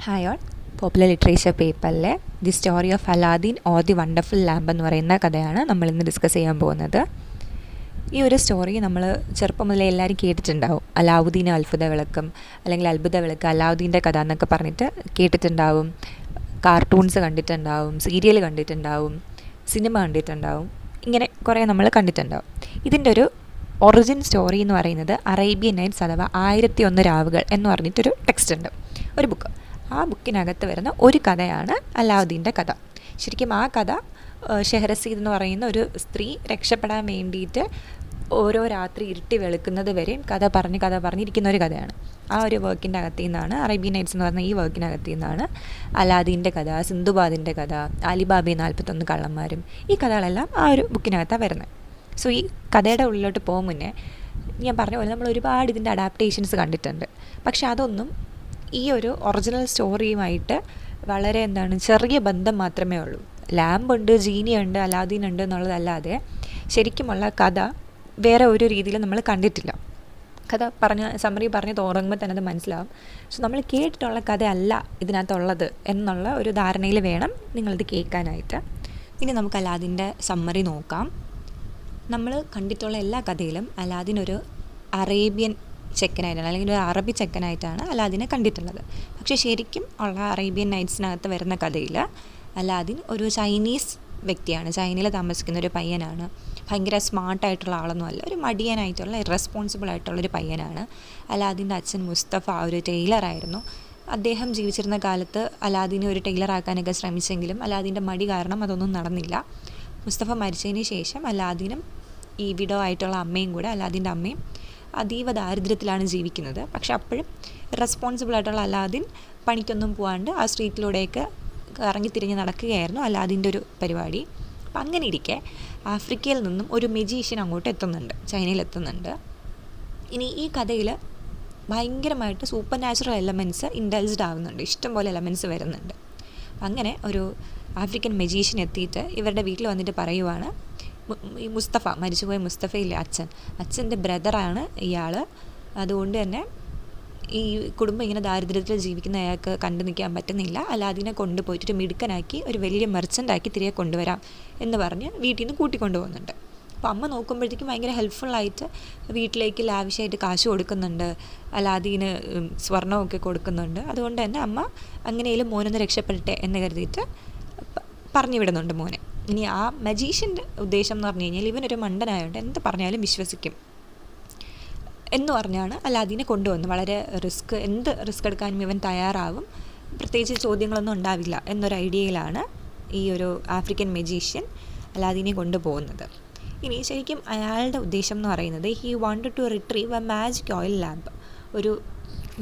Hi all. Popular literature പേപ്പറിലെ the story of Aladdin or the wonderful lamp എന്ന് പറയുന്ന കഥയാണ് നമ്മളിന്ന് ഡിസ്കസ് ചെയ്യാൻ പോകുന്നത്. ഈ ഒരു സ്റ്റോറി നമ്മൾ ചെറുപ്പം മുതലേ എല്ലാവരും കേട്ടിട്ടുണ്ടാവും. അലാവുദ്ദീൻ അത്ഭുത വിളക്കം അല്ലെങ്കിൽ അത്ഭുത വിളക്ക്, അലാവുദ്ദീൻ്റെ കഥ എന്നൊക്കെ പറഞ്ഞിട്ട് കേട്ടിട്ടുണ്ടാവും. കാർട്ടൂൺസ് കണ്ടിട്ടുണ്ടാവും, സീരിയൽ കണ്ടിട്ടുണ്ടാവും, സിനിമ കണ്ടിട്ടുണ്ടാവും, ഇങ്ങനെ കുറേ നമ്മൾ കണ്ടിട്ടുണ്ടാവും. ഇതിൻ്റെ ഒരു ഒറിജിൻ സ്റ്റോറി എന്ന് പറയുന്നത് അറേബ്യൻ നൈറ്റ്സ് അഥവാ 1001 രാവുകൾ എന്ന് പറഞ്ഞിട്ടൊരു ടെക്സ്റ്റ് ഉണ്ട്, ഒരു ബുക്ക്. ആ ബുക്കിനകത്ത് വരുന്ന ഒരു കഥയാണ് അലാവുദ്ദീൻ്റെ കഥ. ശരിക്കും ആ കഥ ഷെഹ്റസീദ് എന്ന് പറയുന്ന ഒരു സ്ത്രീ രക്ഷപ്പെടാൻ വേണ്ടിയിട്ട് ഓരോ രാത്രി ഇരുട്ടി വെളുക്കുന്നത് വരെയും കഥ പറഞ്ഞിരിക്കുന്ന ഒരു കഥയാണ്. ആ ഒരു വർക്കിൻ്റെ അകത്തു നിന്നാണ്, അറേബ്യൻ നൈറ്റ്സ് എന്ന് പറഞ്ഞ ഈ വർക്കിനകത്തു നിന്നാണ് അലാദീൻ്റെ കഥ, സിന്ധുബാദിൻ്റെ കഥ, അലിബാബയും 41 കള്ളന്മാരും, ഈ കഥകളെല്ലാം ആ ഒരു ബുക്കിനകത്താണ് വരുന്നത്. സോ ഈ കഥയുടെ ഉള്ളിലോട്ട് പോകും മുന്നേ ഞാൻ പറഞ്ഞ പോലെ നമ്മൾ ഒരുപാട് ഇതിൻ്റെ അഡാപ്റ്റേഷൻസ് കണ്ടിട്ടുണ്ട്. പക്ഷെ അതൊന്നും ഈ ഒരു ഒറിജിനൽ സ്റ്റോറിയുമായിട്ട് വളരെ ചെറിയ ബന്ധം മാത്രമേ ഉള്ളൂ. ലാമ്പുണ്ട്, ജീനിയുണ്ട്, അലാദീൻ ഉണ്ട് എന്നുള്ളതല്ലാതെ ശരിക്കുമുള്ള കഥ വേറെ ഒരു രീതിയിൽ നമ്മൾ കണ്ടിട്ടില്ല. കഥ സമ്മറി പറഞ്ഞ് തുടങ്ങുമ്പോൾ തന്നെ അത് മനസ്സിലാവും. സോ നമ്മൾ കേട്ടിട്ടുള്ള കഥയല്ല ഇതിനകത്തുള്ളത് എന്നുള്ള ഒരു ധാരണയിൽ വേണം നിങ്ങളിത് കേൾക്കാനായിട്ട്. ഇനി നമുക്ക് അലാദീൻ്റെ സമ്മറി നോക്കാം. നമ്മൾ കണ്ടിട്ടുള്ള എല്ലാ കഥയിലും അലാദീൻ ഒരു അറേബ്യൻ ചെക്കനായിട്ടാണ്, അല്ലെങ്കിൽ ഒരു അറബി ചെക്കനായിട്ടാണ് അലാദീനെ കണ്ടിട്ടുള്ളത്. പക്ഷേ ശരിക്കും ഉള്ള അറേബ്യൻ നൈറ്റ്സിനകത്ത് വരുന്ന കഥയിൽ അലാദീൻ ഒരു ചൈനീസ് വ്യക്തിയാണ്, ചൈനയിൽ താമസിക്കുന്ന ഒരു പയ്യനാണ്. ഭയങ്കര സ്മാർട്ടായിട്ടുള്ള ആളൊന്നുമല്ല, ഒരു മടിയനായിട്ടുള്ള ഇറസ്പോൺസിബിൾ ആയിട്ടുള്ളൊരു പയ്യനാണ്. അലാദീൻ്റെ അച്ഛൻ മുസ്തഫ ഒരു ടൈലറായിരുന്നു. അദ്ദേഹം ജീവിച്ചിരുന്ന കാലത്ത് അലാദീനെ ഒരു ടൈലറാക്കാനൊക്കെ ശ്രമിച്ചെങ്കിലും അലാദീൻ്റെ മടി കാരണം അതൊന്നും നടന്നില്ല. മുസ്തഫ മരിച്ചതിന് ശേഷം അലാദീനും ഈ വിഡോ ആയിട്ടുള്ള അമ്മയും കൂടെ, അലാദീൻ്റെ അമ്മയും അതീവ ദാരിദ്ര്യത്തിലാണ് ജീവിക്കുന്നത്. പക്ഷെ അപ്പോഴും റെസ്പോൺസിബിൾ ആയിട്ടുള്ള അലാദീൻ പണിക്കൊന്നും പോകാണ്ട് ആ സ്ട്രീറ്റിലൂടെയൊക്കെ ഇറങ്ങിത്തിരിഞ്ഞ് നടക്കുകയായിരുന്നു അലാദീൻ്റെ ഒരു പരിപാടി. അപ്പം അങ്ങനെ ഇരിക്കെ ആഫ്രിക്കയിൽ നിന്നും ഒരു മെജീഷ്യൻ അങ്ങോട്ട് എത്തുന്നുണ്ട്, ചൈനയിൽ എത്തുന്നുണ്ട്. ഇനി ഈ കഥയിൽ ഭയങ്കരമായിട്ട് സൂപ്പർ നാച്ചുറൽ എലമെൻറ്റ്സ് ഇൻഡൽജ്ഡ് ആവുന്നുണ്ട്, ഇഷ്ടംപോലെ എലമെൻറ്റ്സ് വരുന്നുണ്ട്. അങ്ങനെ ഒരു ആഫ്രിക്കൻ മെജീഷ്യൻ എത്തിയിട്ട് ഇവരുടെ വീട്ടിൽ വന്നിട്ട് പറയുവാണ്, ഈ മുസ്തഫ, മരിച്ചുപോയ മുസ്തഫയില്ലേ അച്ഛൻ്റെ ബ്രദറാണ് ഇയാൾ. അതുകൊണ്ട് തന്നെ ഈ കുടുംബം ഇങ്ങനെ ദാരിദ്ര്യത്തിൽ ജീവിക്കുന്ന അയാൾക്ക് കണ്ടു നിൽക്കാൻ പറ്റുന്നില്ല. അലാദീനെ കൊണ്ടുപോയിട്ട് മിടുക്കനാക്കി ഒരു വലിയ മെർച്ചൻ്റാക്കി തിരികെ കൊണ്ടുവരാം എന്ന് പറഞ്ഞ് വീട്ടിൽ നിന്ന് കൂട്ടിക്കൊണ്ടു പോകുന്നുണ്ട്. അപ്പോൾ അമ്മ നോക്കുമ്പോഴത്തേക്കും ഭയങ്കര ഹെൽപ്ഫുള്ളായിട്ട് വീട്ടിലേക്ക് ലാവിഷായിട്ട് കാശ് കൊടുക്കുന്നുണ്ട്, അലാദീന് സ്വർണ്ണമൊക്കെ കൊടുക്കുന്നുണ്ട്. അതുകൊണ്ട് തന്നെ അമ്മ അങ്ങനെയും മോനൊന്ന് രക്ഷപ്പെടട്ടെ എന്ന് കരുതിയിട്ട് പറഞ്ഞു വിടുന്നുണ്ട് മോനെ. ഇനി ആ മജീഷ്യൻ്റെ ഉദ്ദേശം എന്ന് പറഞ്ഞു കഴിഞ്ഞാൽ ഇവനൊരു മണ്ടനായതുകൊണ്ട് എന്ത് പറഞ്ഞാലും വിശ്വസിക്കും എന്ന് പറഞ്ഞാണ് അലാദീനെ കൊണ്ടുവന്ന്. വളരെ എന്ത് റിസ്ക് എടുക്കാനും ഇവൻ തയ്യാറാവും, പ്രത്യേകിച്ച് ചോദ്യങ്ങളൊന്നും ഉണ്ടാവില്ല എന്നൊരു ഐഡിയയിലാണ് ഈ ഒരു ആഫ്രിക്കൻ മജീഷ്യൻ അലാദീനെ കൊണ്ടുപോകുന്നത്. ഇനി ശരിക്കും അയാളുടെ ഉദ്ദേശം എന്ന് പറയുന്നത് he wanted to retrieve a magic oil lamp, ഒരു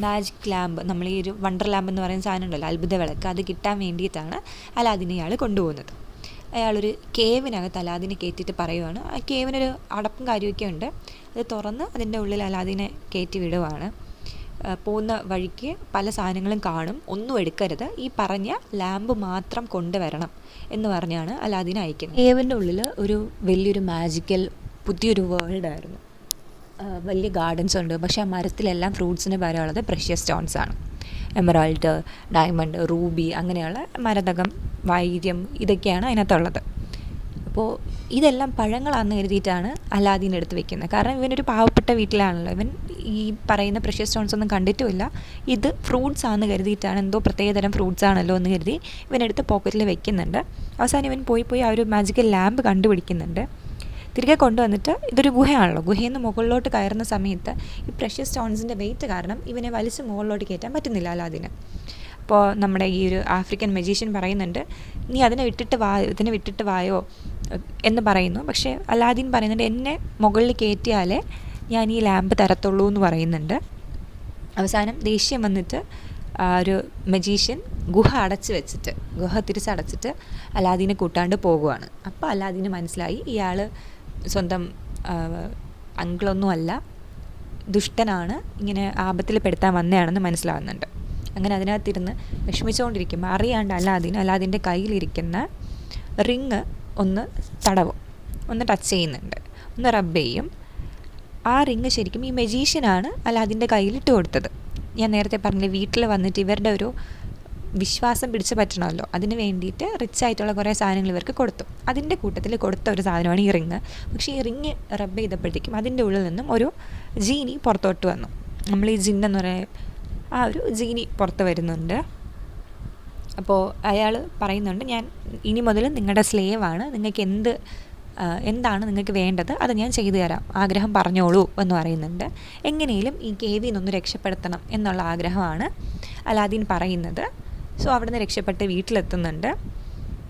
മാജിക് ലാമ്പ്, നമ്മൾ ഈ ഒരു വണ്ടർ ലാമ്പ് എന്ന് പറയുന്ന സാധനം ഉണ്ടല്ലോ, അത്ഭുത വിളക്ക്, അത് കിട്ടാൻ വേണ്ടിയിട്ടാണ് അലാദീനെ ഇയാൾ കൊണ്ടുപോകുന്നത്. അയാളൊരു കേവിനകത്ത് അലാദീനെ കയറ്റിയിട്ട് പറയുവാണ്. ആ കേവിനൊരു അടപ്പും കാര്യമൊക്കെ ഉണ്ട്, അത് തുറന്ന് അതിൻ്റെ ഉള്ളിൽ അലാദീനെ കയറ്റി വിടുവാണ്. പോകുന്ന വഴിക്ക് പല സാധനങ്ങളും കാണും, ഒന്നും എടുക്കരുത്, ഈ പറഞ്ഞ ലാമ്പ് മാത്രം കൊണ്ടുവരണം എന്ന് പറഞ്ഞാണ് അലാദീനെ അയക്കുന്നത്. കേവിൻ്റെ ഉള്ളിൽ ഒരു വലിയൊരു മാജിക്കൽ പുതിയൊരു വേൾഡായിരുന്നു. വലിയ ഗാർഡൻസ് ഉണ്ട്, പക്ഷേ ആ മരത്തിലെല്ലാം ഫ്രൂട്ട്സിന് പകരമുള്ളത് പ്രഷ്യസ് സ്റ്റോൺസ് ആണ്. എമറാൾഡ്, ഡയമണ്ട്, റൂബി, അങ്ങനെയുള്ള മരതകം, വൈര്യം, ഇതൊക്കെയാണ് അതിനകത്തുള്ളത്. അപ്പോൾ ഇതെല്ലാം പഴങ്ങളാണെന്ന് കരുതിയിട്ടാണ് അലാദീൻ എടുത്ത് വെക്കുന്നത്. കാരണം ഇവനൊരു പാവപ്പെട്ട വീട്ടിലാണല്ലോ, ഇവൻ ഈ പറയുന്ന പ്രഷ്യസ് സ്റ്റോൺസ് ഒന്നും കണ്ടിട്ടുമില്ല. ഇത് ഫ്രൂട്ട്സ് ആണെന്ന് കരുതിയിട്ടാണ്, എന്തോ പ്രത്യേകതരം ഫ്രൂട്ട്സ് ആണല്ലോ എന്ന് കരുതി ഇവനെടുത്ത് പോക്കറ്റിൽ വെക്കുന്നുണ്ട്. അവസാനം ഇവൻ പോയി ആ ഒരു മാജിക്കൽ ലാമ്പ് കണ്ടുപിടിക്കുന്നുണ്ട്. തിരികെ കൊണ്ടുവന്നിട്ട് ഇതൊരു ഗുഹയാണല്ലോ, ഗുഹയിൽ നിന്ന് മുകളിലോട്ട് കയറുന്ന സമയത്ത് ഈ പ്രഷ്യസ് സ്റ്റോൺസിൻ്റെ വെയിറ്റ് കാരണം ഇവനെ വലിച്ച് മുകളിലോട്ട് കയറ്റാൻ പറ്റുന്നില്ല അലാദീന്. അപ്പോൾ നമ്മുടെ ഈ ഒരു ആഫ്രിക്കൻ മജീഷ്യൻ പറയുന്നുണ്ട്, നീ ഇതിനെ വിട്ടിട്ട് വായോ എന്ന് പറയുന്നു. പക്ഷേ അലാദീൻ പറയുന്നുണ്ട്, എന്നെ മുകളിൽ കയറ്റിയാലേ ഞാൻ ഈ ലാമ്പ് തരത്തുള്ളൂ എന്ന് പറയുന്നുണ്ട്. അവസാനം ദേഷ്യം വന്നിട്ട് ആ ഒരു മജീഷ്യൻ ഗുഹ തിരിച്ചടച്ചിട്ട് അലാദീനെ കൂട്ടാണ്ട് പോകുവാണ്. അപ്പോൾ അലാദീന് മനസ്സിലായി ഇയാൾ സ്വന്തം അങ്കിളൊന്നുമല്ല, ദുഷ്ടനാണ്, ഇങ്ങനെ ആപത്തിൽ പെടുത്താൻ വന്നതാണെന്ന് മനസ്സിലാവുന്നുണ്ട്. അങ്ങനെ അതിനകത്തിരുന്ന് വിഷമിച്ചുകൊണ്ടിരിക്കുമ്പോൾ അറിയാണ്ട് അലാദീൻ്റെ കയ്യിലിരിക്കുന്ന റിങ് ഒന്ന് തടവും, ഒന്ന് ടച്ച് ചെയ്യുന്നുണ്ട്, ഒന്ന് റബ്ബ് ചെയ്യും. ആ റിങ് ശരിക്കും ഈ മജീഷ്യനാണ് അലാദീൻ്റെ കയ്യിലിട്ട് കൊടുത്തത്. ഞാൻ നേരത്തെ പറഞ്ഞില്ലേ, വീട്ടിൽ വന്നിട്ട് ഇവരുടെ ഒരു വിശ്വാസം പിടിച്ച് പറ്റണമല്ലോ, അതിന് വേണ്ടിയിട്ട് റിച്ച് ആയിട്ടുള്ള കുറേ സാധനങ്ങൾ ഇവർക്ക് കൊടുത്തു. അതിൻ്റെ കൂട്ടത്തിൽ കൊടുത്ത ഒരു സാധനമാണ് ഈ റിങ്. പക്ഷേ ഈ റിങ് റബ്ബ് ചെയ്തപ്പോഴത്തേക്കും അതിൻ്റെ ഉള്ളിൽ നിന്നും ഒരു ജീനി പുറത്തോട്ട് വന്നു. നമ്മൾ ഈ ജിന്നെന്ന് പറയുന്ന ആ ഒരു ജീനി പുറത്ത് വരുന്നുണ്ട്. അപ്പോൾ അയാൾ പറയുന്നുണ്ട്, ഞാൻ ഇനി മുതൽ നിങ്ങളുടെ സ്ലേവാണ്, നിങ്ങൾക്ക് എന്താണ് നിങ്ങൾക്ക് വേണ്ടത് അത് ഞാൻ ചെയ്തു തരാം, ആഗ്രഹം പറഞ്ഞോളൂ എന്ന് പറയുന്നുണ്ട്. എങ്ങനെയും ഈ കേവിൽ നിന്നൊന്ന് രക്ഷപ്പെടുത്തണം എന്നുള്ള ആഗ്രഹമാണ് അലാദീൻ പറയുന്നത്. സോ അവിടെ നിന്ന് രക്ഷപ്പെട്ട് വീട്ടിലെത്തുന്നുണ്ട്.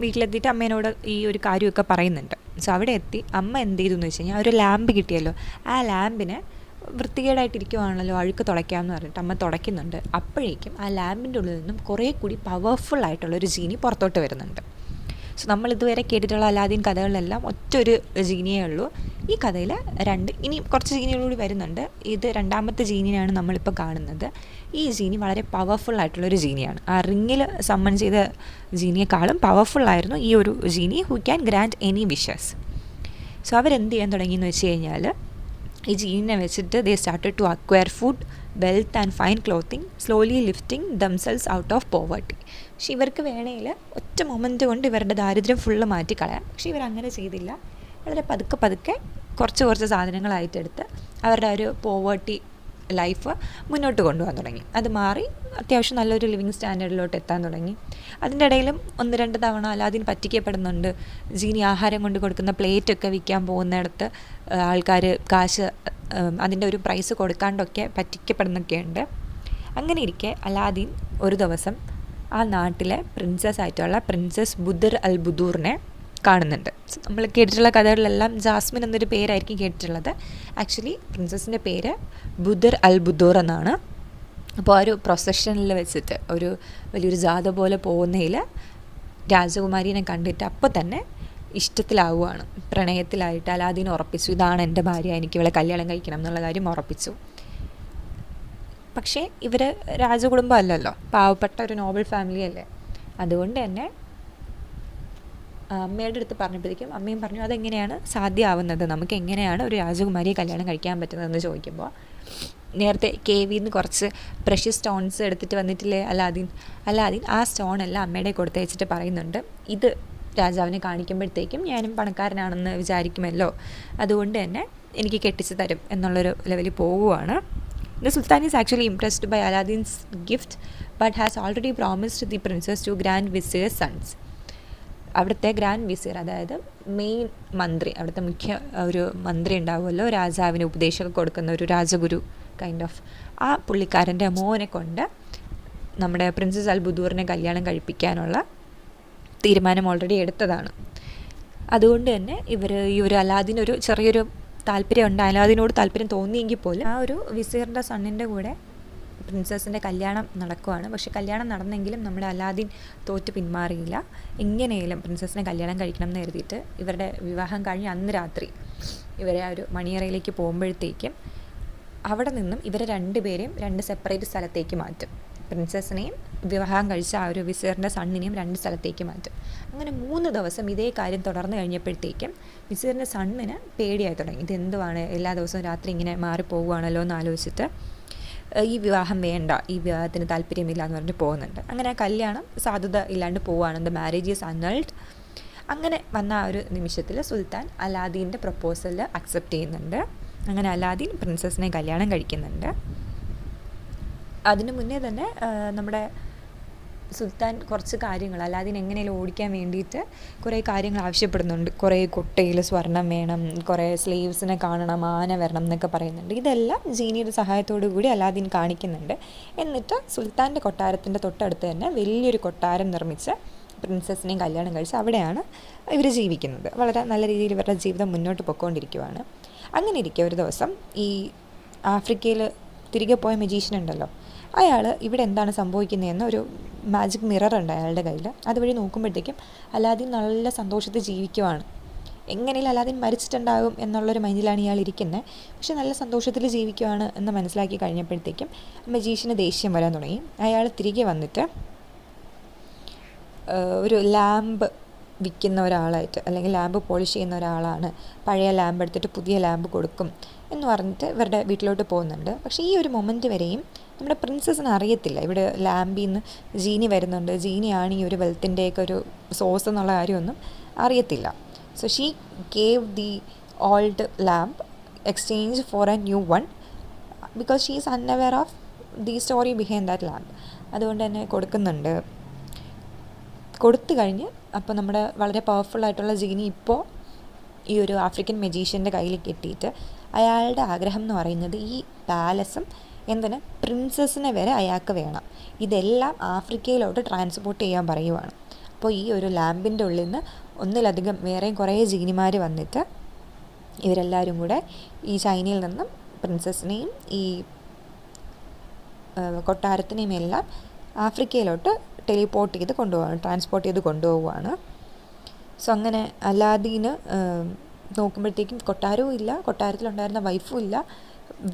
വീട്ടിലെത്തിയിട്ട് അമ്മേനോട് ഈ ഒരു കാര്യമൊക്കെ പറയുന്നുണ്ട്. സോ അവിടെ എത്തി അമ്മ എന്ത് ചെയ്തു എന്ന് വെച്ച് കഴിഞ്ഞാൽ ഒരു ലാമ്പ് കിട്ടിയല്ലോ, ആ ലാമ്പിനെ വൃത്തികേടായിട്ടിരിക്കുവാണല്ലോ, അഴുക്ക് തുടയ്ക്കാമെന്ന് പറഞ്ഞിട്ട് അമ്മ തുടയ്ക്കുന്നുണ്ട്. അപ്പോഴേക്കും ആ ലാമ്പിൻ്റെ ഉള്ളിൽ നിന്നും കുറേ കൂടി പവർഫുൾ ആയിട്ടുള്ളൊരു ജീനി പുറത്തോട്ട് വരുന്നുണ്ട്. സോ നമ്മൾ ഇതുവരെ കേട്ടിട്ടുള്ള അലാദീൻ കഥകളിലെല്ലാം ഒറ്റൊരു ജീനിയേ ഉള്ളൂ. ഈ കഥയിൽ ഇനി കുറച്ച് ജീനികളൂടി വരുന്നുണ്ട്. ഇത് രണ്ടാമത്തെ ജീനിയാണ് നമ്മളിപ്പോൾ കാണുന്നത്. ഈ ജീനി വളരെ പവർഫുൾ ആയിട്ടുള്ളൊരു ജീനിയാണ്. ആ റിങ്ങിൽ സമ്മൺ ചെയ്ത ജീനിയെക്കാളും പവർഫുള്ളായിരുന്നു ഈ ഒരു genie, who can grant any wishes. So അവരെന്ത് ചെയ്യാൻ തുടങ്ങിയെന്ന് വെച്ച് കഴിഞ്ഞാൽ ഈ ജീനിനെ വെച്ചിട്ട് they started to acquire food, wealth and fine clothing, slowly lifting damsels out of poverty. പക്ഷെ ഇവർക്ക് വേണമെങ്കിൽ ഒറ്റ മൊമെൻറ്റ് കൊണ്ട് ഇവരുടെ ദാരിദ്ര്യം ഫുള്ള് മാറ്റിക്കളയാം. പക്ഷേ ഇവരങ്ങനെ ചെയ്തില്ല. വളരെ പതുക്കെ കുറച്ച് സാധനങ്ങളായിട്ടെടുത്ത് അവരുടെ ഒരു പോവർട്ടി ലൈഫ് മുന്നോട്ട് കൊണ്ടുപോകാൻ തുടങ്ങി. അത് മാറി അത്യാവശ്യം നല്ലൊരു ലിവിങ് സ്റ്റാൻഡേർഡിലോട്ട് എത്താൻ തുടങ്ങി. അതിൻ്റെ ഇടയിലും 1-2 തവണ അലാദീൻ പറ്റിക്കപ്പെടുന്നുണ്ട്. ജീനി ആഹാരം കൊണ്ട് കൊടുക്കുന്ന പ്ലേറ്റൊക്കെ വിൽക്കാൻ പോകുന്നിടത്ത് ആൾക്കാർ കാശ് അതിൻ്റെ ഒരു പ്രൈസ് കൊടുക്കാണ്ടൊക്കെ പറ്റിക്കപ്പെടുന്നൊക്കെയുണ്ട്. അങ്ങനെ ഇരിക്കെ അലാദീൻ ഒരു ദിവസം ആ നാട്ടിലെ പ്രിൻസസ് ആയിട്ടുള്ള പ്രിൻസസ് ബുദർ അൽ ബുദൂറിനെ കാണുന്നുണ്ട്. നമ്മൾ കേട്ടിട്ടുള്ള കഥകളിലെല്ലാം ജാസ്മിൻ എന്നൊരു പേരായിരിക്കും കേട്ടിട്ടുള്ളത്. ആക്ച്വലി പ്രിൻസസിൻ്റെ പേര് ബുദർ അൽ ബുദൂർ എന്നാണ്. അപ്പോൾ ആ ഒരു പ്രൊസഷനിൽ വെച്ചിട്ട് ഒരു വലിയൊരു ജാഥ പോലെ പോകുന്നതിൽ രാജകുമാരീനെ കണ്ടിട്ട് അപ്പോൾ തന്നെ ഇഷ്ടത്തിലാവുകയാണ്, പ്രണയത്തിലായിട്ട് അലാദീൻ ഉറപ്പിച്ചു, ഇതാണ് എൻ്റെ ഭാര്യ, എനിക്ക് ഇവളെ കല്യാണം കഴിക്കണം എന്നുള്ള കാര്യം ഉറപ്പിച്ചു. പക്ഷേ ഇവർ രാജകുടുംബം അല്ലല്ലോ, പാവപ്പെട്ട ഒരു നോബൽ ഫാമിലി അല്ലേ. അതുകൊണ്ട് തന്നെ അമ്മയുടെ അടുത്ത് പറഞ്ഞപ്പോഴേക്കും അമ്മയും പറഞ്ഞു, അതെങ്ങനെയാണ് സാധ്യമാവുന്നത്, നമുക്ക് എങ്ങനെയാണ് ഒരു രാജകുമാരിയെ കല്യാണം കഴിക്കാൻ പറ്റുന്നതെന്ന് ചോദിക്കുമ്പോൾ, നേരത്തെ കേവിയിൽ നിന്ന് കുറച്ച് പ്രഷ്യസ് സ്റ്റോൺസ് എടുത്തിട്ട് വന്നിട്ടില്ലേ അലാദീൻ ആ സ്റ്റോണെല്ലാം അമ്മയുടെ കൊടുത്തയച്ചിട്ട് പറയുന്നുണ്ട്, ഇത് രാജാവിനെ കാണിക്കുമ്പോഴത്തേക്കും ഞാനും പണക്കാരനാണെന്ന് വിചാരിക്കുമല്ലോ, അതുകൊണ്ട് തന്നെ എനിക്ക് കെട്ടിച്ച് തരും എന്നുള്ളൊരു ലെവലിൽ പോവുകയാണ്. The Sultan is actually impressed by Aladdin's gift but has already promised the princess to Grand Vizier's sons. അവിടുത്തെ ഗ്രാൻഡ് വിസിയർ, അതായത് മെയിൻ മന്ത്രി, അവിടുത്തെ മുഖ്യ ഒരു മന്ത്രി ഉണ്ടാവുമല്ലോ, രാജാവിന് ഉപദേശമൊക്കെ കൊടുക്കുന്ന ഒരു രാജഗുരു കൈൻഡ് ഓഫ്, ആ പുള്ളിക്കാരൻ്റെ മോനെ കൊണ്ട് നമ്മുടെ പ്രിൻസസ് അൽ ബുദൂറിനെ കല്യാണം കഴിപ്പിക്കാനുള്ള തീരുമാനം ഓൾറെഡി എടുത്തതാണ്. അതുകൊണ്ട് തന്നെ ഈ ഒരു അലാദീനൊരു ചെറിയൊരു താല്പര്യമുണ്ട്, അലാദീനോട് താല്പര്യം തോന്നിയെങ്കിൽ പോലും ആ ഒരു വിസിയറിൻ്റെ സണ്ണിൻ്റെ കൂടെ പ്രിൻസസിൻ്റെ കല്യാണം നടക്കുവാണ്. പക്ഷേ കല്യാണം നടന്നെങ്കിലും നമ്മുടെ അലാദീൻ തോറ്റ് പിന്മാറിയില്ല. എങ്ങനെയും പ്രിൻസസിനെ കല്യാണം കഴിക്കണം എന്ന് കരുതിയിട്ട് ഇവരുടെ വിവാഹം കഴിഞ്ഞ് അന്ന് രാത്രി ഇവരെ ആ ഒരു മണിയറയിലേക്ക് പോകുമ്പോഴത്തേക്കും അവിടെ നിന്നും ഇവരെ രണ്ടുപേരെയും 2 സെപ്പറേറ്റ് സ്ഥലത്തേക്ക് മാറ്റും. പ്രിൻസസിനെയും വിവാഹം കഴിച്ച ആ ഒരു വിസിയറിൻ്റെ സണ്ണിനെയും 2 സ്ഥലത്തേക്ക് മാറ്റും. അങ്ങനെ 3 ദിവസം ഇതേ കാര്യം തുടർന്ന് കഴിഞ്ഞപ്പോഴത്തേക്കും വിസിയറിൻ്റെ സണ്ണിന് പേടിയായി തുടങ്ങി. ഇതെന്തുവാണ്, എല്ലാ ദിവസവും രാത്രി ഇങ്ങനെ മാറിപ്പോവുകയാണല്ലോ എന്ന് ആലോചിച്ചിട്ട് ഈ വിവാഹം വേണ്ട, ഈ വിവാഹത്തിന് താല്പര്യമില്ല എന്ന് പറഞ്ഞിട്ട് പോകുന്നുണ്ട്. അങ്ങനെ ആ കല്യാണം സാധുത ഇല്ലാണ്ട് പോവുകയാണ്. The marriage is annulled. അങ്ങനെ വന്ന ആ ഒരു നിമിഷത്തിൽ സുൽത്താൻ അലാദീൻ്റെ പ്രപ്പോസൽ അക്സെപ്റ്റ് ചെയ്യുന്നുണ്ട്. അങ്ങനെ അലാദീൻ പ്രിൻസസിനെ കല്യാണം കഴിക്കുന്നുണ്ട്. അതിനു മുന്നേ തന്നെ നമ്മുടെ സുൽത്താൻ കുറച്ച് കാര്യങ്ങൾ അലാദീൻ എങ്ങനെയും ഓടിക്കാൻ വേണ്ടിയിട്ട് കുറേ കാര്യങ്ങൾ ആവശ്യപ്പെടുന്നുണ്ട്. കുറേ കൊട്ടയിൽ സ്വർണം വേണം, കുറേ സ്ലേവ്സിനെ കാണണം, ആന വരണം എന്നൊക്കെ പറയുന്നുണ്ട്. ഇതെല്ലാം ജീനിയുടെ സഹായത്തോടു കൂടി അലാദീൻ കാണിക്കുന്നുണ്ട്. എന്നിട്ട് സുൽത്താൻ്റെ കൊട്ടാരത്തിൻ്റെ തൊട്ടടുത്ത് തന്നെ വലിയൊരു കൊട്ടാരം നിർമ്മിച്ച് പ്രിൻസസിനെയും കല്യാണം കഴിച്ച് അവിടെയാണ് ഇവർ ജീവിക്കുന്നത്. വളരെ നല്ല രീതിയിൽ ഇവരുടെ ജീവിതം മുന്നോട്ട് പൊയ്ക്കൊണ്ടിരിക്കുകയാണ്. അങ്ങനെ ഇരിക്കുക ഒരു ദിവസം ഈ ആഫ്രിക്കയിൽ തിരികെ പോയ മജീഷ്യൻ ഉണ്ടല്ലോ, അയാൾ ഇവിടെ എന്താണ് സംഭവിക്കുന്നതെന്ന് ഒരു മാജിക് മിറർ ഉണ്ട് അയാളുടെ കയ്യിൽ. അതുവഴി നോക്കുമ്പോഴത്തേക്കും അലാദീൻ നല്ല സന്തോഷത്തിൽ ജീവിക്കുവാണ്. എങ്ങനെയും അലാദീൻ മരിച്ചിട്ടുണ്ടാകും എന്നുള്ളൊരു മൈൻഡിലാണ് ഇയാൾ ഇരിക്കുന്നത്. പക്ഷെ നല്ല സന്തോഷത്തിൽ ജീവിക്കുവാണ് എന്ന് മനസ്സിലാക്കി കഴിഞ്ഞപ്പോഴത്തേക്കും മജീഷ്യന് ദേഷ്യം വരാൻ തുടങ്ങി. അയാൾ തിരികെ വന്നിട്ട് ഒരു ലാമ്പ് വിൽക്കുന്ന ഒരാളായിട്ട്, അല്ലെങ്കിൽ ലാമ്പ് പോളിഷ് ചെയ്യുന്ന ഒരാളാണ്, പഴയ ലാമ്പ് എടുത്തിട്ട് പുതിയ ലാമ്പ് കൊടുക്കും എന്ന് പറഞ്ഞിട്ട് ഇവരുടെ വീട്ടിലോട്ട് പോകുന്നുണ്ട്. പക്ഷേ ഈ ഒരു മൊമെൻറ്റ് വരെയും നമ്മുടെ പ്രിൻസസ്സിന് അറിയത്തില്ല ഇവിടെ ലാമ്പിൽ നിന്ന് ജീനി വരുന്നുണ്ട്, ജീനിയാണ് ഈ ഒരു വെൽത്തിൻ്റെയൊക്കെ ഒരു സോഴ്സ് എന്നുള്ള കാര്യമൊന്നും അറിയത്തില്ല. So she gave the old lamp exchange four A new one because she is unaware of the story behind that lamp. അതുകൊണ്ട് തന്നെ കൊടുക്കുന്നുണ്ട്. കൊടുത്തു കഴിഞ്ഞ് അപ്പോൾ നമ്മുടെ വളരെ പവർഫുള്ളായിട്ടുള്ള ജീനി ഇപ്പോൾ ഈ ഒരു ആഫ്രിക്കൻ മെജീഷ്യൻ്റെ കയ്യിൽ കിട്ടിയിട്ട് അയാളുടെ ആഗ്രഹം എന്ന് പറയുന്നത് ഈ പാലസും എന്തിന് പ്രിൻസസ്സിനെ വരെ അയാൾക്ക് വേണം. ഇതെല്ലാം ആഫ്രിക്കയിലോട്ട് ട്രാൻസ്പോർട്ട് ചെയ്യാൻ പറയുവാണ്. അപ്പോൾ ഈ ഒരു ലാമ്പിൻ്റെ ഉള്ളിൽ നിന്ന് ഒന്നിലധികം വേറെയും കുറേ ജീനിമാർ വന്നിട്ട് ഇവരെല്ലാവരും കൂടെ ഈ ചൈനയിൽ നിന്നും പ്രിൻസസ്സിനെയും ഈ കൊട്ടാരത്തിനെയും എല്ലാം ആഫ്രിക്കയിലോട്ട് ടെലിപ്പോർട്ട് ചെയ്ത് കൊണ്ടുപോവാണ്, ട്രാൻസ്പോർട്ട് ചെയ്ത് കൊണ്ടുപോവുകയാണ്. സോ അങ്ങനെ അലാദീന് നോക്കുമ്പോഴത്തേക്കും കൊട്ടാരവും ഇല്ല, കൊട്ടാരത്തിലുണ്ടായിരുന്ന വൈഫും ഇല്ല,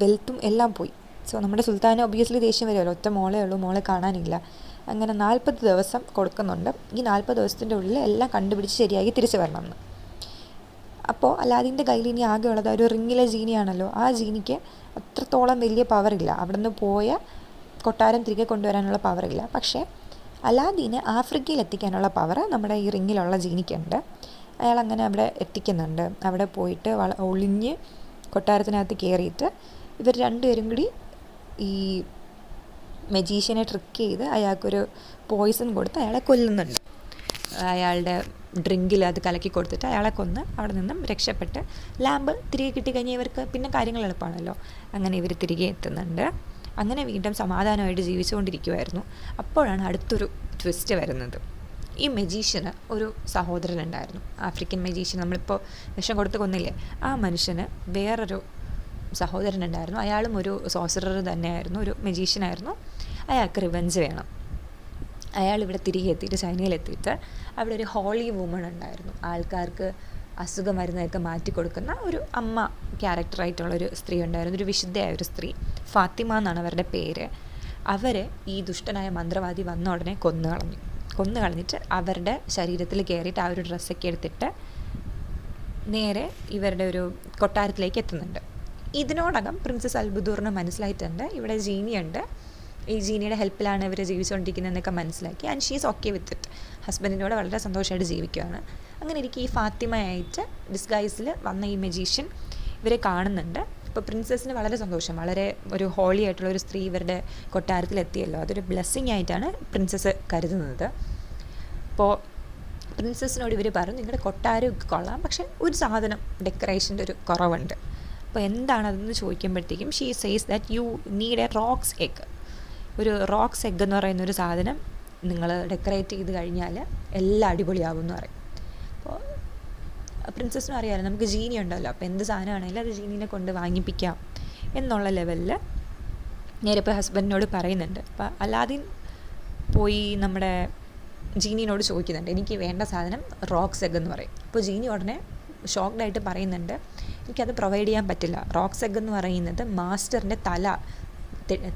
വെൽത്തും എല്ലാം പോയി. സോ നമ്മുടെ സുൽത്താന് ഒബ്വിയസ്ലി ദേഷ്യം വരുമല്ലോ, ഒറ്റ മോളേ ഉള്ളൂ, മോളെ കാണാനില്ല. അങ്ങനെ 40 ദിവസം കൊടുക്കുന്നുണ്ട്. ഈ 40 ദിവസത്തിൻ്റെ ഉള്ളിൽ എല്ലാം കണ്ടുപിടിച്ച് ശരിയാക്കി തിരിച്ചു വരണമെന്ന്. അപ്പോൾ അലാദീൻ്റെ കയ്യിൽ ഇനി ആകെ ഉള്ളത് ഒരു റിങ്ങിലെ ജീനിയാണല്ലോ. ആ ജീനിക്ക് അത്രത്തോളം വലിയ പവറില്ല, അവിടെ നിന്ന് പോയ കൊട്ടാരം തിരികെ കൊണ്ടുവരാനുള്ള പവറില്ല. പക്ഷേ അലാദീനെ ആഫ്രിക്കയിൽ എത്തിക്കാനുള്ള പവർ നമ്മുടെ ഈ റിങ്ങിലുള്ള ജീനിക്കുണ്ട്. അയാളങ്ങനെ അവിടെ എത്തിക്കുന്നുണ്ട്. അവിടെ പോയിട്ട് ഒളിഞ്ഞ് കൊട്ടാരത്തിനകത്ത് കയറിയിട്ട് ഇവർ രണ്ടുപേരും കൂടി ഈ മജീഷ്യനെ ട്രിക്ക് ചെയ്ത് അയാൾക്കൊരു പോയിസൺ കൊടുത്ത് അയാളെ കൊല്ലുന്നുണ്ട്. അയാളുടെ ഡ്രിങ്കിൽ അത് കലക്കി കൊടുത്തിട്ട് അയാളെ കൊന്ന് അവിടെ നിന്നും രക്ഷപ്പെട്ട് ലാമ്പ് തിരികെ കിട്ടിക്കഴിഞ്ഞാൽ ഇവർക്ക് പിന്നെ കാര്യങ്ങൾ എളുപ്പമാണല്ലോ. അങ്ങനെ ഇവർ തിരികെ എത്തുന്നുണ്ട്. അങ്ങനെ വീണ്ടും സമാധാനമായിട്ട് ജീവിച്ചുകൊണ്ടിരിക്കുമായിരുന്നു. അപ്പോഴാണ് അടുത്തൊരു ട്വിസ്റ്റ് വരുന്നത്. ഈ മജീഷ്യന് ഒരു സഹോദരനുണ്ടായിരുന്നു, ആഫ്രിക്കൻ മജീഷ്യൻ, നമ്മളിപ്പോൾ വിഷം കൊടുത്ത് കൊന്നില്ലേ, ആ മനുഷ്യന് വേറൊരു സഹോദരനുണ്ടായിരുന്നു. അയാളും ഒരു സോസറർ തന്നെയായിരുന്നു, ഒരു മജീഷ്യനായിരുന്നു. അയാൾക്ക് റിവെഞ്ച് വേണം. അയാൾ ഇവിടെ തിരികെ എത്തിയിട്ട് ചൈനയിലെത്തിയിട്ട് അവിടെ ഒരു ഹോളി വുമൺ ഉണ്ടായിരുന്നു. ആൾക്കാർക്ക് അസുഖം വരുന്നതൊക്കെ മാറ്റി കൊടുക്കുന്ന ഒരു അമ്മ ക്യാരക്ടറായിട്ടുള്ളൊരു സ്ത്രീ ഉണ്ടായിരുന്നു, ഒരു വിശുദ്ധയായ ഒരു സ്ത്രീ. ഫാത്തിമ എന്നാണ് അവരുടെ പേര്. അവരെ ഈ ദുഷ്ടനായ മന്ത്രവാദി വന്ന ഉടനെ കൊന്നു കളഞ്ഞിട്ട് അവരുടെ ശരീരത്തിൽ കയറിയിട്ട് ആ ഒരു ഡ്രസ്സൊക്കെ എടുത്തിട്ട് നേരെ ഇവരുടെ ഒരു കൊട്ടാരത്തിലേക്ക് എത്തുന്നുണ്ട്. ഇതിനോടകം പ്രിൻസസ് അൽബുദൂറിന് മനസ്സിലായിട്ടുണ്ട് ഇവിടെ ജീനിയുണ്ട്, ഈ ജീനിയുടെ ഹെൽപ്പിലാണ് ഇവർ ജീവിച്ചുകൊണ്ടിരിക്കുന്നതെന്നൊക്കെ മനസ്സിലാക്കി. And she's okay with it. ഹസ്ബൻഡിനോട് വളരെ സന്തോഷമായിട്ട് ജീവിക്കുകയാണ്. അങ്ങനെ ഇരിക്കും ഈ ഫാത്തിമയായിട്ട് ഡിസ്ഗൈസിൽ വന്ന ഈ മജീഷ്യൻ ഇവരെ കാണുന്നുണ്ട്. അപ്പോൾ പ്രിൻസസ്സിന് വളരെ സന്തോഷം, വളരെ ഒരു ഹോളി ആയിട്ടുള്ള ഒരു സ്ത്രീ ഇവരുടെ കൊട്ടാരത്തിലെത്തിയല്ലോ, അതൊരു ബ്ലെസ്സിങ് ആയിട്ടാണ് പ്രിൻസസ് കരുതുന്നത്. അപ്പോൾ പ്രിൻസസ്സിനോട് ഇവർ പറഞ്ഞു നിങ്ങളുടെ കൊട്ടാരം കൊള്ളാം, പക്ഷേ ഒരു സാധനം ഡെക്കറേഷൻ്റെ ഒരു കുറവുണ്ട്. അപ്പോൾ എന്താണതെന്ന് ചോദിക്കുമ്പോഴത്തേക്കും she says that you need a roc's egg. ഒരു റോക്സ് എഗ് എന്ന് പറയുന്ന ഒരു സാധനം നിങ്ങൾ ഡെക്കറേറ്റ് ചെയ്ത് കഴിഞ്ഞാൽ എല്ലാം അടിപൊളിയാവും എന്ന് പറയും. അപ്പോൾ പ്രിൻസസ്സിനും അറിയാമല്ലോ നമുക്ക് ജീനി ഉണ്ടല്ലോ, അപ്പോൾ എന്ത് സാധനമാണെങ്കിലും അത് ജീനീനെ കൊണ്ട് വാങ്ങിപ്പിക്കാം എന്നുള്ള ലെവലിൽ നേരെ ഇപ്പോൾ ഹസ്ബൻഡിനോട് പറയുന്നുണ്ട്. അപ്പോൾ അലാദീൻ പോയി നമ്മുടെ ജീനിയോട് ചോദിക്കുന്നുണ്ട് എനിക്ക് വേണ്ട സാധനം റോക്സ് എഗ് എന്ന് പറയും. അപ്പോൾ ജീനി ഉടനെ ഷോക്ക്ഡായിട്ട് പറയുന്നുണ്ട് എനിക്കത് പ്രൊവൈഡ് ചെയ്യാൻ പറ്റില്ല. റോക്സ് എഗ് എന്ന് പറയുന്നത് മാസ്റ്ററിൻ്റെ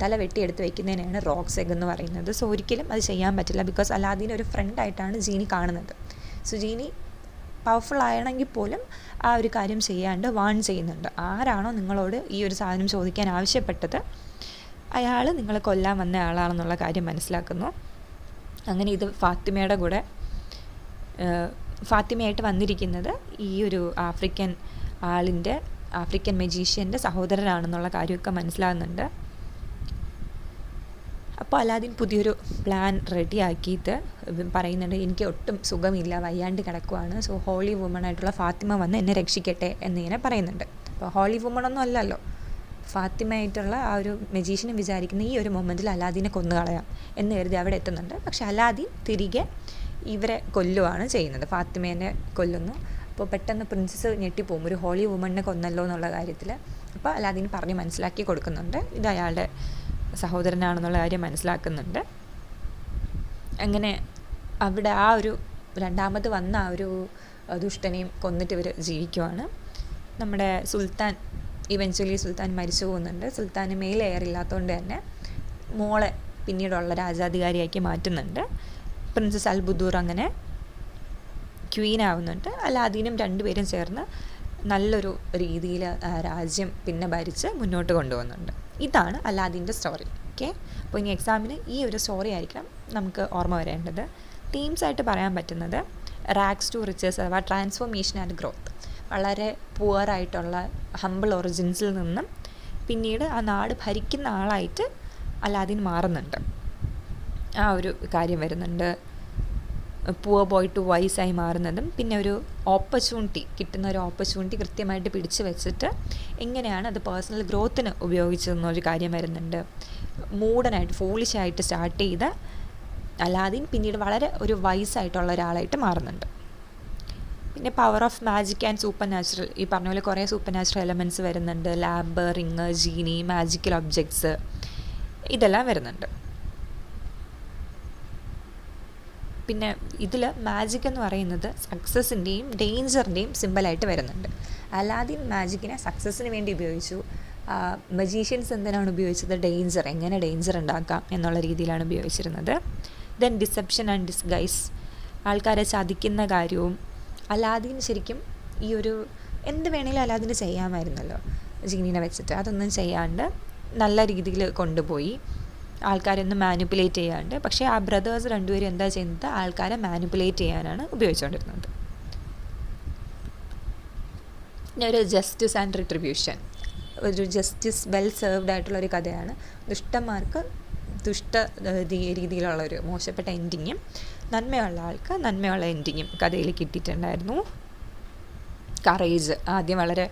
തല വെട്ടിയെടുത്ത് വയ്ക്കുന്നതിനാണ് റോക്സ് എഗ് എന്ന് പറയുന്നത്. സോ ഒരിക്കലും അത് ചെയ്യാൻ പറ്റില്ല, ബിക്കോസ് അലാദീനെ ഒരു ഫ്രണ്ടായിട്ടാണ് ജീനി കാണുന്നത്. സോ ജീനി പവർഫുൾ ആണെങ്കിൽ പോലും ആ ഒരു കാര്യം ചെയ്യാണ്ട് വാൺ ചെയ്യുന്നുണ്ട്. ആരാണോ നിങ്ങളോട് ഈ ഒരു സാധനം ചോദിക്കാൻ ആവശ്യപ്പെട്ടത് അയാൾ നിങ്ങളെ കൊല്ലാൻ വന്ന ആളാണെന്നുള്ള കാര്യം മനസ്സിലാക്കുന്നു. അങ്ങനെ ഇത് ഫാത്തിമയായിട്ട് വന്നിരിക്കുന്നത് ഈ ഒരു ആഫ്രിക്കൻ മജീഷ്യൻ്റെ സഹോദരനാണെന്നുള്ള കാര്യമൊക്കെ മനസ്സിലാകുന്നുണ്ട്. അപ്പോൾ അലാദീൻ പുതിയൊരു പ്ലാൻ റെഡിയാക്കിയിട്ട് പറയുന്നുണ്ട് എനിക്ക് ഒട്ടും സുഖമില്ല, വയ്യാണ്ട് കിടക്കുവാണ്, സോ ഹോളി വുമണായിട്ടുള്ള ഫാത്തിമ വന്ന് എന്നെ രക്ഷിക്കട്ടെ എന്നിങ്ങനെ പറയുന്നുണ്ട്. അപ്പോൾ ഹോളി വുമണൊന്നും അല്ലല്ലോ, ഫാത്തിമയായിട്ടുള്ള ആ ഒരു മജീഷ്യനെ വിചാരിക്കുന്ന ഈ ഒരു മൊമെൻറ്റിൽ അലാദീനെ കൊന്നുകളയാം എന്ന് കരുതി അവിടെ എത്തുന്നുണ്ട്. പക്ഷെ അലാദീൻ തിരികെ ഇവരെ കൊല്ലുവാണ് ചെയ്യുന്നത്, ഫാത്തിമേനെ കൊല്ലുന്നു. അപ്പോൾ പെട്ടെന്ന് പ്രിൻസസ് ഞെട്ടിപ്പോവും, ഒരു ഹോളി വുമണിനെ കൊന്നല്ലോ എന്നുള്ള കാര്യത്തിൽ. അപ്പോൾ അലാദീൻ പറഞ്ഞ് മനസ്സിലാക്കി കൊടുക്കുന്നുണ്ട് ഇത് അയാളുടെ സഹോദരനാണെന്നുള്ള കാര്യം മനസ്സിലാക്കുന്നുണ്ട്. അങ്ങനെ അവിടെ ആ ഒരു രണ്ടാമത് വന്ന ആ ഒരു ദുഷ്ടനെയും കൊന്നിട്ട് ഇവർ ജീവിക്കുവാണ്. നമ്മുടെ സുൽത്താൻ സുൽത്താൻ മരിച്ചു പോകുന്നുണ്ട്. സുൽത്താന് മേലെ എയറില്ലാത്തതുകൊണ്ട് തന്നെ മോളെ പിന്നീടുള്ള രാജാധികാരിയാക്കി മാറ്റുന്നുണ്ട്. പ്രിൻസസ് അൽബുദൂർ അങ്ങനെ ക്വീൻ ആവുന്നുണ്ട്. അലാദീനും രണ്ടുപേരും ചേർന്ന് നല്ലൊരു രീതിയിൽ രാജ്യം പിന്നെ ഭരിച്ച് മുന്നോട്ട് കൊണ്ടുപോകുന്നുണ്ട്. ഇതാണ് അലാദീൻ്റെ സ്റ്റോറി. ഓക്കെ, അപ്പോൾ ഇനി എക്സാമിന് ഈ ഒരു സ്റ്റോറി ആയിരിക്കണം നമുക്ക് ഓർമ്മ വരേണ്ടത്. തീംസായിട്ട് പറയാൻ പറ്റുന്നത് റാഗ്സ് ടു റിച്ചസ് അഥവാ ട്രാൻസ്ഫോർമേഷൻ ആൻഡ് ഗ്രോത്ത്. വളരെ പുവറായിട്ടുള്ള ഹംബിൾ ഒറിജിൻസിൽ നിന്നും പിന്നീട് ആ നാട് ഭരിക്കുന്ന ആളായിട്ട് അലാദീൻ മാറുന്നുണ്ട്. ആ ഒരു കാര്യം വരുന്നുണ്ട്. പുവർ ബോയ് ടു വൈസായി മാറുന്നതും, പിന്നെ ഒരു ഓപ്പർച്യൂണിറ്റി കിട്ടുന്ന ഒരു ഓപ്പർച്യൂണിറ്റി കൃത്യമായിട്ട് പിടിച്ചു വെച്ചിട്ട് എങ്ങനെയാണ് അത് പേഴ്സണൽ ഗ്രോത്തിന് ഉപയോഗിച്ചതെന്നൊരു കാര്യം വരുന്നുണ്ട്. മൂഡനായിട്ട് ഫോളിഷായിട്ട് സ്റ്റാർട്ട് ചെയ്ത അലാദീൻ പിന്നീട് വളരെ ഒരു വൈസായിട്ടുള്ള ഒരാളായിട്ട് മാറുന്നുണ്ട്. പിന്നെ power of magic and super natural, ഈ പറഞ്ഞ പോലെ കുറേ സൂപ്പർ നാച്ചുറൽ എലമെൻറ്റ്സ് വരുന്നുണ്ട്. ലാമ്പ്, റിങ്, ജീനി, മാജിക്കൽ ഒബ്ജക്ട്സ്, ഇതെല്ലാം വരുന്നുണ്ട്. പിന്നെ ഇതിൽ മാജിക് എന്ന് പറയുന്നത് സക്സസിൻ്റെയും ഡേഞ്ചറിൻ്റെയും സിമ്പലായിട്ട് വരുന്നുണ്ട്. അലാദീൻ മാജിക്കിനെ സക്സസ്സിന് വേണ്ടി ഉപയോഗിച്ചു. മജീഷ്യൻസ് എന്തിനാണ് ഉപയോഗിച്ചത്? ഡേഞ്ചർ, എങ്ങനെ ഡേഞ്ചർ ഉണ്ടാക്കാം എന്നുള്ള രീതിയിലാണ് ഉപയോഗിച്ചിരുന്നത്. ദെൻ ഡിസെപ്ഷൻ ആൻഡ് ഡിസ്ഗൈസ്, ആൾക്കാരെ ചതിക്കുന്ന കാര്യവും. അലാദീൻ ശരിക്കും ഈ ഒരു എന്ത് വേണമെങ്കിലും അലാദീന് ചെയ്യാമായിരുന്നല്ലോ ജീനീനെ വെച്ചിട്ട്, അതൊന്നും ചെയ്യാണ്ട് നല്ല രീതിയിൽ കൊണ്ടുപോയി, ആൾക്കാരൊന്നും മാനിപ്പുലേറ്റ് ചെയ്യാണ്ട്. പക്ഷേ ആ ബ്രദേഴ്സ് രണ്ടുപേരും എന്താ ചെയ്യുന്നത്? ആൾക്കാരെ മാനിപ്പുലേറ്റ് ചെയ്യാനാണ് ഉപയോഗിച്ചുകൊണ്ടിരുന്നത്. പിന്നെ ഒരു ജസ്റ്റിസ് ആൻഡ് റിട്രിബ്യൂഷൻ, ഒരു ജസ്റ്റിസ് വെൽ സെർവ്ഡ് ആയിട്ടുള്ളൊരു കഥയാണ്. ദുഷ്ടന്മാർക്ക് രീതിയിലുള്ളൊരു മോശപ്പെട്ട എൻഡിങ്ങും നന്മയുള്ള ആൾക്ക് നന്മയുള്ള എൻഡിങ്ങും കഥയിൽ കിട്ടിയിട്ടുണ്ടായിരുന്നു. കറേജ്, ആദ്യം വളരെ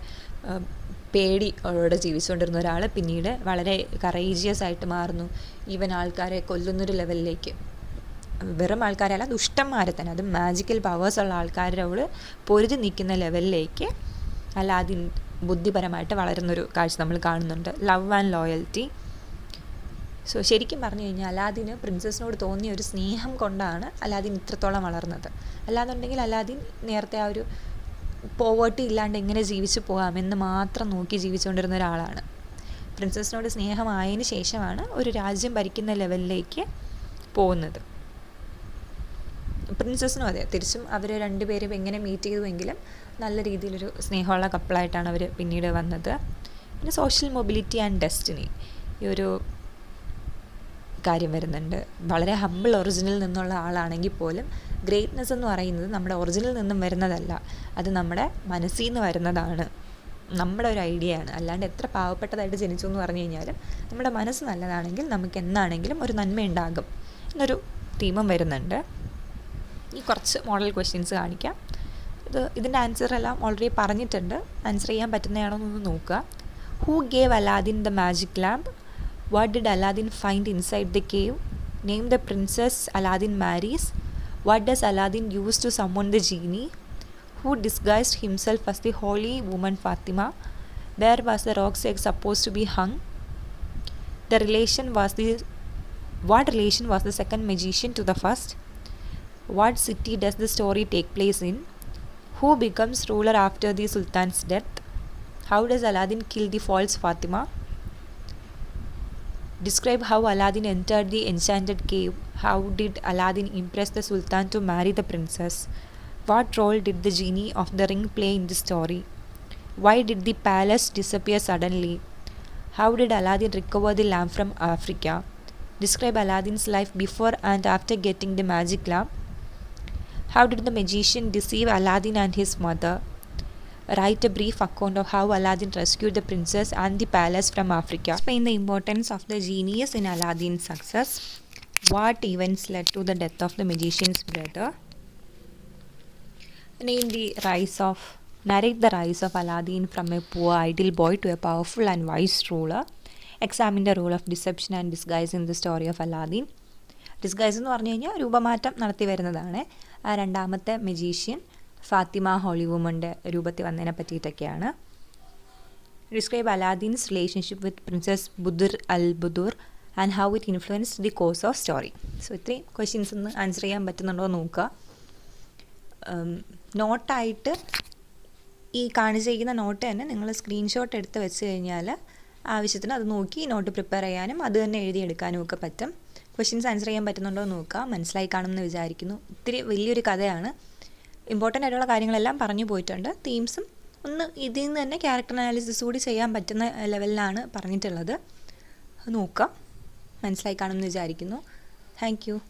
പേടിയോടെ ജീവിച്ചുകൊണ്ടിരുന്ന ഒരാൾ പിന്നീട് വളരെ കറേജിയസ് ആയിട്ട് മാറുന്നു. ഈവൻ ആൾക്കാരെ കൊല്ലുന്നൊരു ലെവലിലേക്ക്, വെറും ആൾക്കാരല്ല ദുഷ്ടന്മാരെ തന്നെ, അത് മാജിക്കൽ പവേഴ്സ് ഉള്ള ആൾക്കാരോട് പൊരുതി നിൽക്കുന്ന ലെവലിലേക്ക് അലാദീൻ ബുദ്ധിപരമായിട്ട് വളരുന്നൊരു കാഴ്ച നമ്മൾ കാണുന്നുണ്ട്. Love and loyalty. സോ ശരിക്കും പറഞ്ഞു കഴിഞ്ഞാൽ അലാദീന് പ്രിൻസസിനോട് തോന്നിയ ഒരു സ്നേഹം കൊണ്ടാണ് അലാദീൻ ഇത്രത്തോളം വളർന്നത്. അല്ലാന്നുണ്ടെങ്കിൽ അലാദീൻ നേരത്തെ ആ ഒരു പോവേർട്ടി ഇല്ലാണ്ട് എങ്ങനെ ജീവിച്ചു പോകാമെന്ന് മാത്രം നോക്കി ജീവിച്ചുകൊണ്ടിരുന്ന ഒരാളാണ്. പ്രിൻസസിനോട് സ്നേഹമായതിന് ശേഷമാണ് ഒരു രാജ്യം ഭരിക്കുന്ന ലെവലിലേക്ക് പോകുന്നത്. പ്രിൻസസിനും അതെ, തിരിച്ചും അവർ രണ്ടുപേരും എങ്ങനെ മീറ്റ് ചെയ്തുവെങ്കിലും നല്ല രീതിയിലൊരു സ്നേഹമുള്ള കപ്പിളായിട്ടാണ് അവർ പിന്നീട് വന്നത്. പിന്നെ സോഷ്യൽ മൊബിലിറ്റി ആൻഡ് ഡെസ്റ്റിനി, ഈ ഒരു കാര്യം വരുന്നുണ്ട്. വളരെ ഹംബിൾ ഒറിജിനിൽ നിന്നുള്ള ആളാണെങ്കിൽ പോലും ഗ്രേറ്റ്നെസ് എന്ന് പറയുന്നത് നമ്മുടെ ഒറിജിനിൽ നിന്നും വരുന്നതല്ല, അത് നമ്മുടെ മനസ്സിൽ നിന്ന് വരുന്നതാണ്, നമ്മുടെ ഒരു ഐഡിയയാണ്. അല്ലാണ്ട് എത്ര പാവപ്പെട്ടതായിട്ട് ജനിച്ചു എന്ന് പറഞ്ഞു കഴിഞ്ഞാലും നമ്മുടെ മനസ്സ് നല്ലതാണെങ്കിൽ നമുക്ക് എന്നാണെങ്കിലും ഒരു നന്മ ഉണ്ടാകും എന്നൊരു തീമും വരുന്നുണ്ട്. ഈ കുറച്ച് മോഡൽ ക്വസ്റ്റ്യൻസ് കാണിക്കാം. ഇതിൻ്റെ ആൻസർ എല്ലാം ഓൾറെഡി പറഞ്ഞിട്ടുണ്ട്. ആൻസർ ചെയ്യാൻ പറ്റുന്നതാണോ എന്നൊന്ന് നോക്കുക. Who gave Aladdin the magic lamp? What did Aladdin find inside the cave? Name the princess Aladdin marries. What does Aladdin use to summon the genie? Who disguised himself as the holy woman Fatima? Where was the roc's egg supposed to be hung? What relation was the second magician to the first? What city does the story take place in? Who becomes ruler after the sultan's death? How does Aladdin kill the false Fatima? Describe how Aladdin entered the enchanted cave. How did Aladdin impress the Sultan to marry the princess? What role did the genie of the ring play in the story? Why did the palace disappear suddenly? How did Aladdin recover the lamp from Africa? Describe Aladdin's life before and after getting the magic lamp. How did the magician deceive Aladdin and his mother? Write a brief account of how Aladdin rescued the princess and the palace from Africa. Explain the importance of the genius in Aladdin's success. What events led to the death of the magician's brother? Narrate the rise of Aladdin from a poor idle boy to a powerful and wise ruler. Examine the role of deception and disguise in the story of Aladdin. Disguise എന്ന് പറഞ്ഞു കഴിഞ്ഞാൽ രൂപമാറ്റം നടത്തി വരുന്നതാണ്. ആ രണ്ടാമത്തെ magician Fathima holy വുമൻ്റെ രൂപത്തിൽ വന്നതിനെ പറ്റിയിട്ടൊക്കെയാണ്. Describe Aladdin's relationship with princess Budur al Budur and how it influence the course of story. So ഇത്രയും ക്വസ്റ്റ്യൻസ് ഒന്ന് ആൻസർ ചെയ്യാൻ പറ്റുന്നുണ്ടോ എന്ന് നോക്കുക. നോട്ടായിട്ട് ഈ കാണിച്ചിരിക്കുന്ന നോട്ട് തന്നെ നിങ്ങൾ സ്ക്രീൻഷോട്ട് എടുത്ത് വെച്ച് കഴിഞ്ഞാൽ ആവശ്യത്തിന് അത് നോക്കി നോട്ട് പ്രിപ്പയർ ചെയ്യാനും അത് തന്നെ എഴുതിയെടുക്കാനും ഒക്കെ പറ്റും. ക്വസ്റ്റ്യൻസ് ആൻസർ ചെയ്യാൻ പറ്റുന്നുണ്ടോ എന്ന് നോക്കുക. മനസ്സിലായി കാണുമെന്ന് വിചാരിക്കുന്നു. ഇത്തിരി വലിയൊരു കഥയാണ്. ഇമ്പോർട്ടൻ്റ് ആയിട്ടുള്ള കാര്യങ്ങളെല്ലാം പറഞ്ഞു പോയിട്ടുണ്ട്. തീംസും ഒന്ന് ഇതിൽ നിന്ന് തന്നെ ക്യാരക്ടർ അനാലിസിസ് കൂടി ചെയ്യാൻ പറ്റുന്ന ലെവലിലാണ് പറഞ്ഞിട്ടുള്ളത്. നോക്കാം. മനസ്സിലായി കാണുമെന്ന് വിചാരിക്കുന്നു. Thank you.